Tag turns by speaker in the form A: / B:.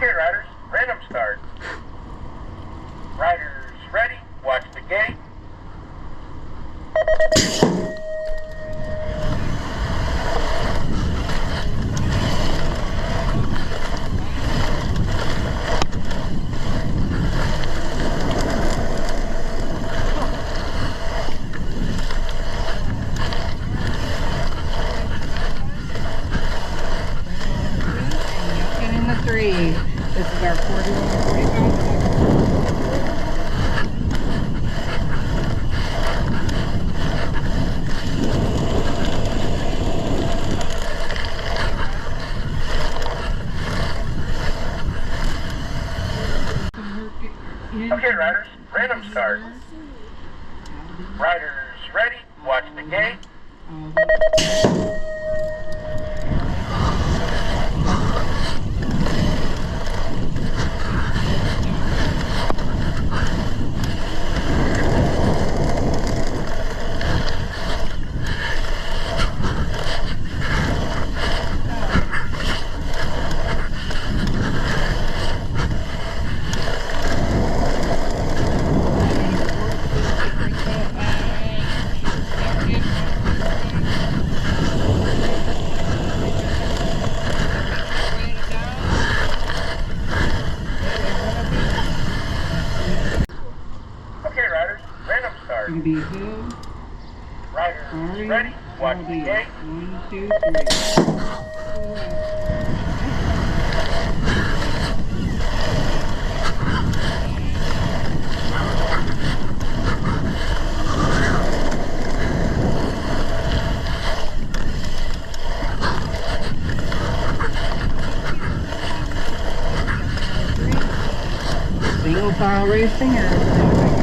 A: Okay, riders, random start. Riders ready, watch the gate.
B: And in the 3. This is our 41 45.
A: Okay, riders, random start. Riders ready, watch the gate. Okay, riders, random start.
B: Gonna be who?
A: Riders ready, watch the gate.
B: 1, 2, 3. Single file racing or